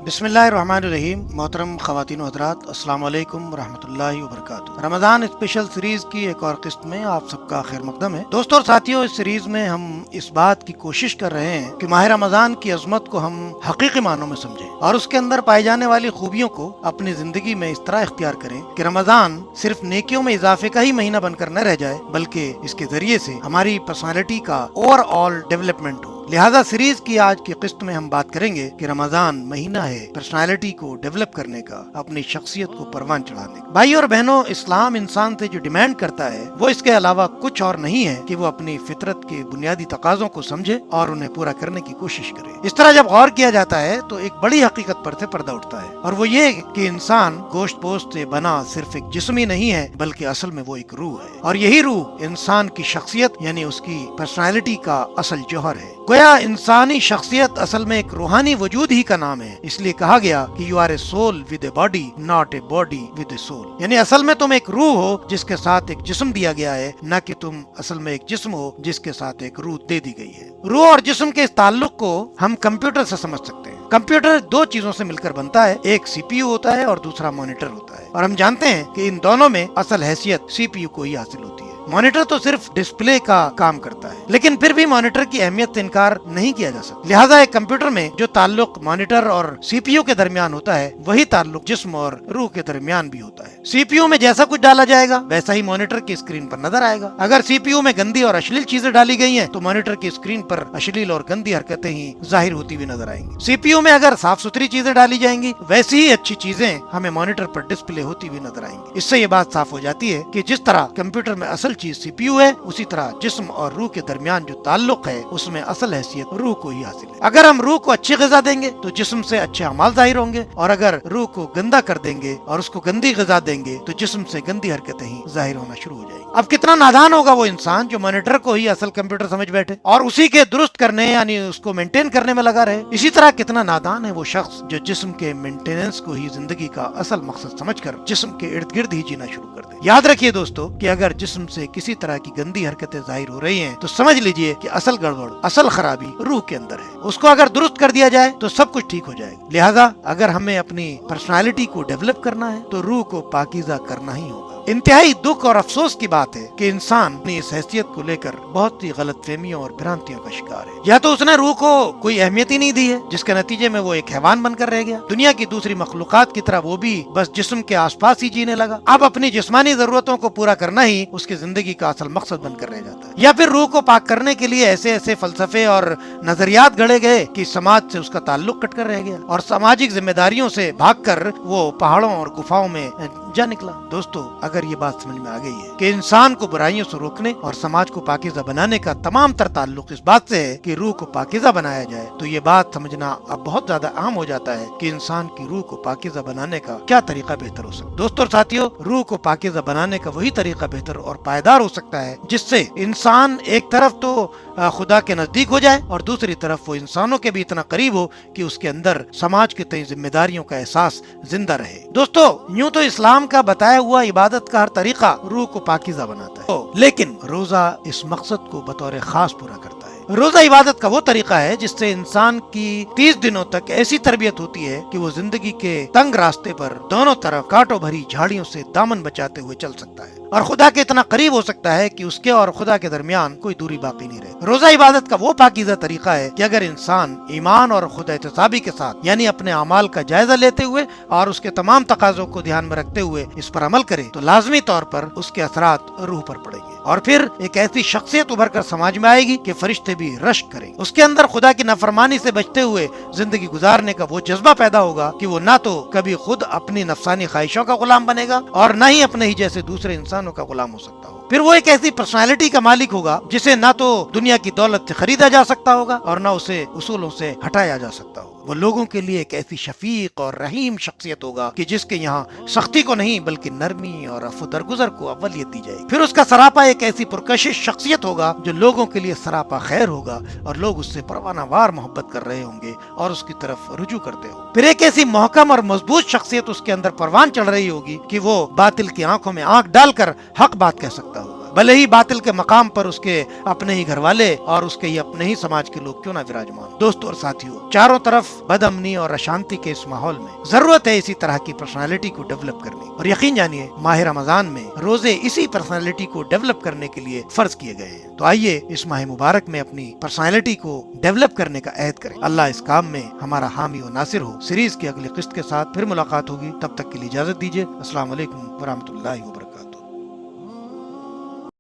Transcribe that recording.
बिस्मिल्लाहिर्रहमानिर्रहीम। मोहतरम ख़वातीन व हज़रात, अस्सलाम वालेकुम रहमतुल्लाहि व बरकातुहू। रमज़ान स्पेशल सीरीज़ की एक और किस्त में आप सबका खैर मक़दम है। दोस्तों और साथियों, इस सीरीज़ में हम इस बात की कोशिश कर रहे हैं कि माह रमज़ान की अज़मत को हम हकीकी मानों में समझें और उसके अंदर पाई जाने वाली खूबियों को अपनी ज़िंदगी में इस तरह इख्तियार करें कि रमज़ान सिर्फ नेकियों में इजाफे का ही महीना बनकर न रह जाए, बल्कि इसके ज़रिए से हमारी पर्सनालिटी का ओवरऑल डेवलपमेंट हो। लिहाजा सीरीज की आज की किस्त में हम बात करेंगे कि रमजान महीना है पर्सनालिटी को डेवलप करने का, अपनी शख्सियत को परवान चढ़ाने का। भाई और बहनों, इस्लाम इंसान से जो डिमांड करता है वो इसके अलावा कुछ और नहीं है कि वो अपनी फितरत के बुनियादी तकाजों को समझे और उन्हें पूरा करने की कोशिश करे। इस तरह जब गौर किया जाता है तो एक बड़ी हकीकत पर से पर्दा उठता है, और वो ये कि इंसान गोश्त पोस्ट से बना सिर्फ एक जिस्म ही नहीं है, बल्कि असल में वो एक रूह है, और यही रूह इंसान की शख्सियत यानी उसकी पर्सनालिटी का असल जौहर है। गोया इंसानी शख्सियत असल में एक रूहानी वजूद ही का नाम है। इसलिए कहा गया कि you are a soul with a body, not a body with a soul. यानी असल में तुम एक रूह हो जिसके साथ एक जिस्म दिया गया है, न कि तुम असल में एक जिस्म हो जिसके साथ एक रूह दे दी गई है। रूह और जिस्म के इस ताल्लुक को हम कंप्यूटर से समझ सकते हैं। कंप्यूटर दो चीजों से मिलकर बनता है, एक सीपीयू होता है और दूसरा मॉनिटर होता है, और हम जानते हैं कि इन दोनों में असल हैसियत सीपीयू को ही हासिल होती है। मॉनिटर तो सिर्फ डिस्प्ले का काम करता है, लेकिन फिर भी मॉनिटर की अहमियत से इनकार नहीं किया जा सकता। लिहाजा एक कंप्यूटर में जो ताल्लुक मॉनिटर और सीपीयू के दरमियान होता है, वही ताल्लुक जिस्म और रूह के दरमियान भी होता है। सीपीयू में जैसा कुछ डाला जाएगा वैसा ही मॉनिटर की स्क्रीन पर नजर आएगा। अगर सीपीयू में गंदी और अश्लील चीजें डाली गई हैं, तो मॉनिटर की स्क्रीन पर अश्लील और गंदी हरकतें ही जाहिर होती हुई नजर आएंगी। सीपीयू में अगर साफ सुथरी चीजें डाली जाएंगी, वैसी ही अच्छी चीजें हमें मॉनिटर पर डिस्प्ले होती हुई नजर आएंगी। इससे ये बात साफ हो जाती है कि जिस तरह कंप्यूटर में असल चीज सीपीयू है, उसी तरह जिस्म और रूह के दरमियान जो ताल्लुक है उसमें असल हैसियत रूह को ही हासिल है। अगर हम रूह को अच्छी ग़िज़ा देंगे तो जिस्म से अच्छे अमाल जाहिर होंगे, और अगर रूह को गंदा कर देंगे और उसको गंदी ग़िज़ा देंगे तो जिस्म से गंदी हरकतें ही जाहिर होना शुरू हो जाएगी। अब कितना नादान होगा वो इंसान जो मॉनिटर को ही असल कंप्यूटर समझ बैठे और उसी के दुरुस्त करने यानी उसको मेंटेन करने में लगा रहे। इसी तरह कितना नादान है वो शख्स जो जिस्म के मेंटेनेंस को ही जिंदगी का असल मकसद समझकर जिस्म के इर्द गिर्द ही जीना शुरू कर दे। याद रखिए दोस्तों कि अगर जिस्म से किसी तरह की गंदी हरकतें जाहिर हो रही हैं, तो समझ लीजिए कि असल गड़बड़, असल खराबी रूह के अंदर है। उसको अगर दुरुस्त कर दिया जाए तो सब कुछ ठीक हो जाएगा। लिहाजा अगर हमें अपनी पर्सनालिटी को डेवलप करना है तो रूह को पाकीज़ा करना ही होगा। इंतहाई दुख और अफसोस की बात है कि इंसान अपनी इस हैसियत को लेकर बहुत ही गलतफहमियों और भ्रांतियों का शिकार है। या तो उसने रूह को कोई अहमियत ही नहीं दी है, जिसके नतीजे में वो एक हैवान बनकर रह गया। दुनिया की दूसरी मखलूकात की तरह वो भी बस जिस्म के आसपास ही जीने लगा। अब अपनी जिस्मानी जरूरतों को पूरा करना ही उसकी जिंदगी का असल मकसद बनकर रह जाता है। या फिर रूह को पाक करने के लिए ऐसे ऐसे फलसफे और नजरियात गढ़े गए कि समाज से उसका ताल्लुक कटकर रह गया और सामाजिक जिम्मेदारियों से भागकर वो पहाड़ों और गुफाओं में जा निकला। दोस्तों, अगर ये बात समझ में आ गई है कि इंसान को बुराइयों से रोकने और समाज को पाकीज़ा बनाने का तमाम तर ताल्लुक इस बात से है कि रूह को पाकीज़ा बनाया जाए, तो ये बात समझना अब बहुत ज्यादा आम हो जाता है कि इंसान की रूह को पाकीज़ा बनाने का क्या तरीका बेहतर हो सकता है। दोस्तों और साथियों, रूह को पाकीज़ा बनाने का वही तरीका बेहतर और पायदार हो सकता है जिससे इंसान एक तरफ तो खुदा के नजदीक हो जाए और दूसरी तरफ वो इंसानों के भी इतना करीब हो कि उसके अंदर समाज के तय जिम्मेदारियों का एहसास जिंदा रहे। दोस्तों, यूं तो इस्लाम का बताया हुआ इबादत का हर तरीका रूह को पाकीज़ा बनाता है, लेकिन रोजा इस मकसद को बतौर खास पूरा करता है। रोजा इबादत का वो तरीका है जिससे इंसान की 30 दिनों तक ऐसी तरबियत होती है कि वो जिंदगी के तंग रास्ते पर दोनों तरफ कांटों भरी झाड़ियों से दामन बचाते हुए चल सकता है और खुदा के इतना करीब हो सकता है कि उसके और खुदा के दरमियान कोई दूरी बाकी नहीं रहे। रोजा इबादत का वो पाकीज़ा तरीका है कि अगर इंसान ईमान और खुदा एहतिसाबी के साथ यानी अपने अमाल का जायजा लेते हुए और उसके तमाम तकाजों को ध्यान में रखते हुए इस पर अमल करे, तो लाजमी तौर पर उसके असरात रूह पर पड़ेंगे और फिर एक ऐसी शख्सियत उभर कर समाज में आएगी कि फरिश्ते भी रश्क करेंगे। उसके अंदर खुदा की नाफरमानी से बचते हुए जिंदगी गुजारने का वो जज्बा पैदा होगा कि वो ना तो कभी खुद अपनी नफसानी ख्वाहिशों का गुलाम बनेगा और न ही अपने ही जैसे दूसरे इंसानों का गुलाम हो सकता हो। फिर वो एक ऐसी पर्सनालिटी का मालिक होगा जिसे ना तो दुनिया की दौलत से खरीदा जा सकता होगा और ना उसे उसूलों से हटाया जा सकता होगा। वो लोगों के लिए एक ऐसी शफीक और रहीम शख्सियत होगा कि जिसके यहाँ सख्ती को नहीं बल्कि नरमी और अफू दरगुजर को अव्वलियत दी जाएगी। फिर उसका सरापा एक ऐसी पुरकशिश शख्सियत होगा जो लोगों के लिए सरापा खैर होगा और लोग उससे परवानावार मोहब्बत कर रहे होंगे और उसकी तरफ रुजू करते हो। फिर एक ऐसी महकम और मजबूत शख्सियत उसके अंदर परवान चढ़ रही होगी कि वो बातिल की आंखों में आंख डालकर हक बात कह सकता होगा। भले ही बातिल के मकाम पर उसके अपने ही घर वाले और उसके ही अपने ही समाज के लोग क्यों ना विराजमान। दोस्तों और साथियों, चारों तरफ बदअमनी और अशांति के इस माहौल में जरूरत है इसी तरह की पर्सनालिटी को डेवलप करने, और यकीन जानिए माह रमजान में रोजे इसी पर्सनालिटी को डेवलप करने के लिए फर्ज किए गए हैं। तो आइए इस माह मुबारक में अपनी पर्सनालिटी को डेवलप करने का अहद करें। अल्लाह इस काम में हमारा हामी और नासिर हो। सीरीज की अगली किस्त के साथ फिर मुलाकात होगी, तब तक के लिए इजाजत दीजिए। अस्सलाम वालेकुम व रहमतुल्लाहि व बरकातहू।